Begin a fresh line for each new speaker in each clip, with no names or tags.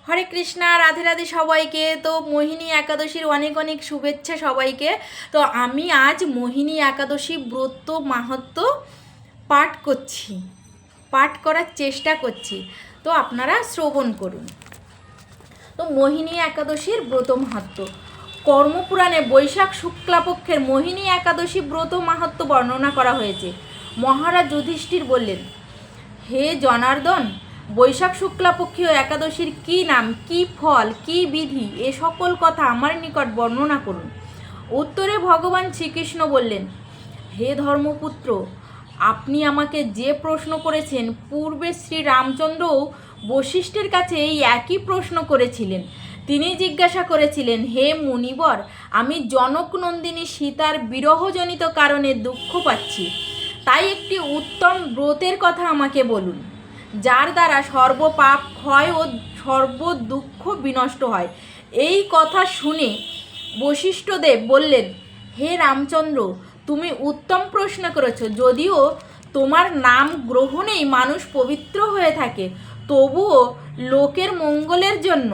হরে কৃষ্ণা, রাধে রাধে সবাইকে। তো মোহিনী একাদশীর অনেক অনেক শুভেচ্ছা সবাইকে। তো আমি আজ মোহিনী একাদশী ব্রত মাহাত্ম্য পাঠ করার চেষ্টা করছি। তো আপনারা শ্রবণ করুন। তো মোহিনী একাদশীর ব্রত মাহাত্ম্য। কর্মপুরাণে বৈশাখ শুক্লাপক্ষের মোহিনী একাদশী ব্রত মাহাত্ম্য বর্ণনা করা হয়েছে। মহারাজ যুধিষ্ঠির বললেন, হে জনার্দন, বৈশাখ শুক্লাপক্ষীয় একাদশীর কী নাম, কী ফল, কী বিধি, এ সকল কথা আমার নিকট বর্ণনা করুন। উত্তরে ভগবান শ্রীকৃষ্ণ বললেন, হে ধর্মপুত্র, আপনি আমাকে যে প্রশ্ন করেছেন, পূর্বে শ্রী রামচন্দ্রও বশিষ্ঠের কাছে এই একই প্রশ্ন করেছিলেন। তিনি জিজ্ঞাসা করেছিলেন, হে মুনিবর, আমি জনকনন্দিনী সীতার বিরহজনিত কারণে দুঃখ পাচ্ছি, তাই একটি উত্তম ব্রতের কথা আমাকে বলুন, যার দ্বারা সর্বপাপ ক্ষয় ও সর্বদুঃখ বিনষ্ট হয়। এই কথা শুনে বশিষ্ঠদেব বললেন, হে রামচন্দ্র, তুমি উত্তম প্রশ্ন করেছ। যদিও তোমার নাম গ্রহণেই মানুষ পবিত্র হয়ে থাকে, তবুও লোকের মঙ্গলের জন্য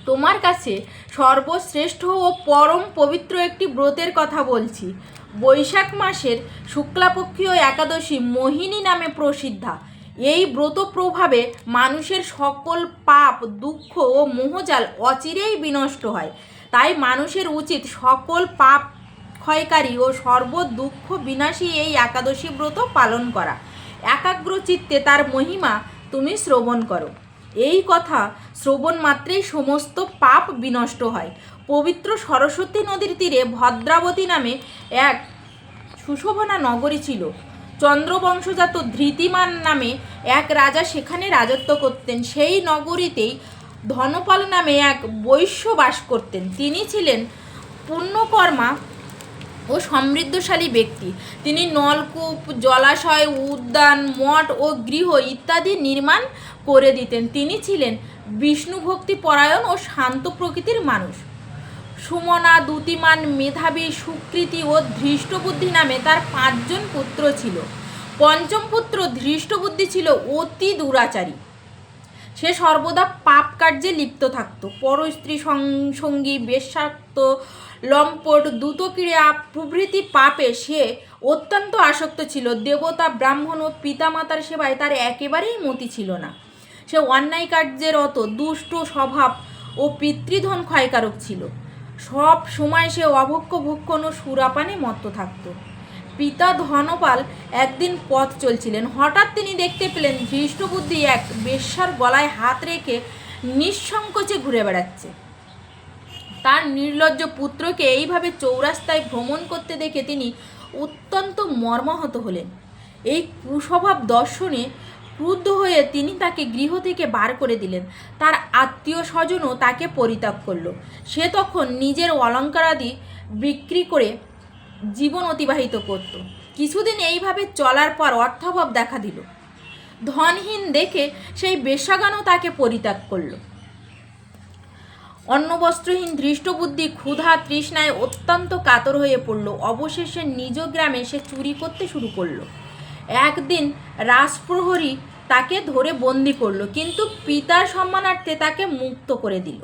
তোমার কাছে সর্বশ্রেষ্ঠ ও পরম পবিত্র একটি ব্রতের কথা বলছি। বৈশাখ মাসের শুক্লাপক্ষীয় একাদশী মোহিনী নামে প্রসিদ্ধা। এই ব্রত প্রভাবে মানুষের সকল পাপ, দুঃখ ও মোহজাল অচিরেই বিনষ্ট হয়। তাই মানুষের উচিত সকল পাপ ক্ষয়কারী ও সর্বদুঃখ বিনাশী এই একাদশী ব্রত পালন করা। একাগ্র চিত্তে তার মহিমা তুমি শ্রবণ করো। এই কথা শ্রবণ মাত্রেই সমস্ত পাপ বিনষ্ট হয়। পবিত্র সরস্বতী নদীর তীরে ভদ্রাবতী নামে এক সুশোভনা নগরী ছিল। চন্দ্রবংশজাত ধৃতিমান নামে এক রাজা সেখানে রাজত্ব করতেন। সেই নগরীতেই ধনপাল নামে এক বৈশ্য বাস করতেন। তিনি ছিলেন পুণ্যকর্মা ও সমৃদ্ধশালী ব্যক্তি। তিনি নলকূপ, জলাশয়, উদ্যান, মঠ ও গৃহ ইত্যাদি নির্মাণ করে দিতেন। তিনি ছিলেন বিষ্ণুভক্তি পরায়ণ ও শান্ত প্রকৃতির মানুষ। সুমনা, দ্যুতিমান, মেধাবী, সুকৃতি ও ধৃষ্টবুদ্ধি নামে তার 5 জন পুত্র ছিল। পঞ্চম পুত্র ধৃষ্টবুদ্ধি ছিল অতি দুরাচারী। সে সর্বদা পাপ কার্যে লিপ্ত থাকত। পরস্ত্রী সঙ্গী, বেশ্যাক্ত, লম্পট, দ্রুতক্রিয়া প্রভৃতি পাপে সে অত্যন্ত আসক্ত ছিল। দেবতা, ব্রাহ্মণ ও পিতামাতার সেবায় তার একেবারেই মতি ছিল না। সে অন্যায় কার্যের অত দুষ্ট স্বভাব ও পিতৃধন ক্ষয়কারক ছিল। সব সময় সে অভক্ষ ভক্ষণ ও সুরাপানে মত্ত থাকত। পিতা ধনপাল একদিন পথ চলছিলেন। হঠাৎ তিনি দেখতে পেলেন ধৃষ্টবুদ্ধি এক বেশ্যার গলায় হাত রেখে নিঃসংকোচে ঘুরে বেড়াচ্ছে। তার নির্লজ্জ পুত্রকে এইভাবে চৌরাস্তায় ভ্রমণ করতে দেখে তিনি অত্যন্ত মর্মাহত হলেন। এই কুস্বভাব দর্শনে ক্রুদ্ধ হয়ে তিনি তাকে গৃহ থেকে বার করে দিলেন। তার আত্মীয় স্বজনও তাকে পরিত্যাগ করল। সে তখন নিজের অলঙ্কারাদি বিক্রি করে জীবন অতিবাহিত করত। কিছুদিন এইভাবে চলার পর অর্থাভাব দেখা দিল। ধনহীন দেখে সেই বেশ্যাগণও তাকে পরিত্যাগ করল। অন্নবস্ত্রহীন ধৃষ্টবুদ্ধি ক্ষুধা তৃষ্ণায় অত্যন্ত কাতর হয়ে পড়ল। অবশেষে নিজ গ্রামে সে চুরি করতে শুরু করলো। একদিন রাজপ্রহরী তাকে ধরে বন্দি করলো, কিন্তু পিতার সম্মানার্থে তাকে মুক্ত করে দিল।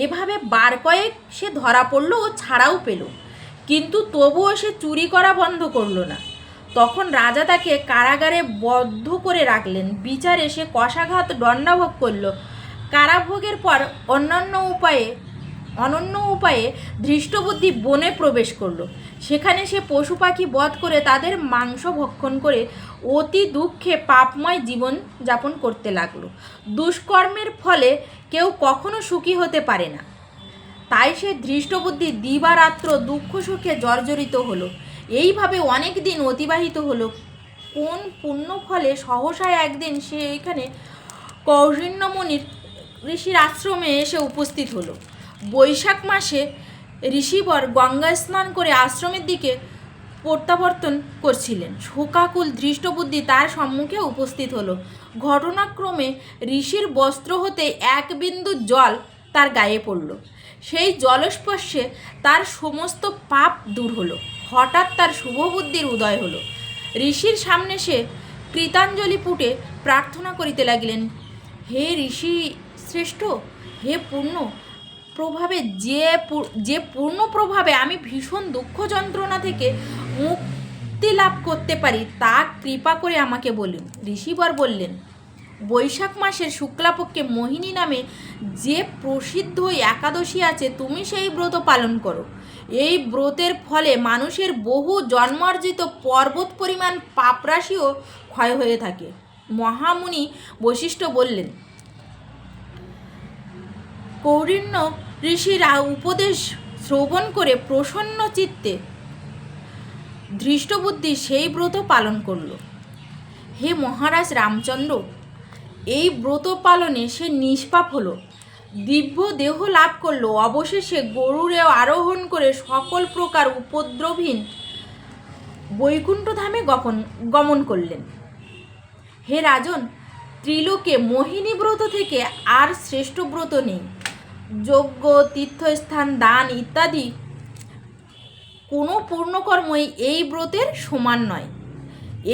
এভাবে বার কয়েক সে ধরা পড়ল ও ছাড়াও পেল, কিন্তু তবুও সে চুরি করা বন্ধ করল না। তখন রাজা তাকে কারাগারে বদ্ধ করে রাখলেন। বিচারে সে কষাঘাত দণ্ডাভোগ করল। কারাভোগের পর অনন্য উপায়ে ধৃষ্টবুদ্ধি বনে প্রবেশ করল। সেখানে সে পশু পাখি বধ করে তাদের মাংস ভক্ষণ করে অতি দুঃখে পাপময় জীবন যাপন করতে লাগলো। দুষ্কর্মের ফলে কেউ কখনো সুখী হতে পারে না। তাই সে ধৃষ্টবুদ্ধি দিবারাত্র দুঃখ সুখে জর্জরিত হলো। এইভাবে অনেক দিন অতিবাহিত হলো। কোন পুণ্য ফলে সহসা একদিন সে এখানে কৌণ্ডিন্যমুনির ঋষির আশ্রমে এসে উপস্থিত হলো। বৈশাখ মাসে ঋষিবর গঙ্গা স্নান করে আশ্রমের দিকে প্রত্যাবর্তন করছিলেন। শোকাকুল ধৃষ্টবুদ্ধি তার সম্মুখে উপস্থিত হলো। ঘটনাক্রমে ঋষির বস্ত্র হতে এক বিন্দু জল তার গায়ে পড়ল। সেই জলস্পর্শে তার সমস্ত পাপ দূর হলো। হঠাৎ তার শুভবুদ্ধির উদয় হলো। ঋষির সামনে সে কৃতাঞ্জলি পুটে প্রার্থনা করিতে লাগিলেন, হে ঋষি শ্রেষ্ঠ, হে পূর্ণ প্রভাবে যে পূর্ণ প্রভাবে আমি ভীষণ দুঃখ যন্ত্রণা থেকে মুক্তি লাভ করতে পারি, তা কৃপা করে আমাকে বলুন। ঋষিবর বললেন, বৈশাখ মাসের শুক্লাপক্ষে মোহিনী নামে যে প্রসিদ্ধ একাদশী আছে, তুমি সেই ব্রত পালন করো। এই ব্রতের ফলে মানুষের বহু জন্মার্জিত পর্বত পরিমাণ পাপরাশিও ক্ষয় হয়ে থাকে। মহামুনি বশিষ্ঠ বললেন, কৌণ্ডিন্য ঋষিরা উপদেশ শ্রবণ করে প্রসন্ন চিত্তে ধৃষ্টবুদ্ধি সেই ব্রত পালন করল। হে মহারাজ রামচন্দ্র, এই ব্রত পালনে সে নিষ্পাপ হলো, দিব্য দেহ লাভ করলো, অবশেষে গরুড়ে আরোহণ করে সকল প্রকার উপদ্রবহীন বৈকুণ্ঠধামে গমন করলেন। হে রাজন, ত্রিলোকে মোহিনী ব্রত থেকে আর শ্রেষ্ঠ ব্রত নেই। যজ্ঞ, তীর্থস্থান, দান ইত্যাদি কোনো পূর্ণকর্মই এই ব্রতের সমান নয়।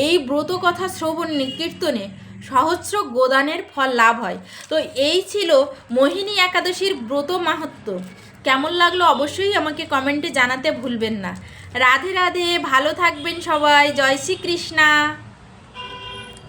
এই ব্রত কথা শ্রবণে কীর্তনে সহস্র গোদানের ফল লাভ হয়। তো এই ছিল মোহিনী একাদশীর ব্রত মাহাত্ম্য। কেমন লাগলো অবশ্যই আমাকে কমেন্টে জানাতে ভুলবেন না। রাধে রাধে, ভালো থাকবেন সবাই। জয় শ্রীকৃষ্ণা।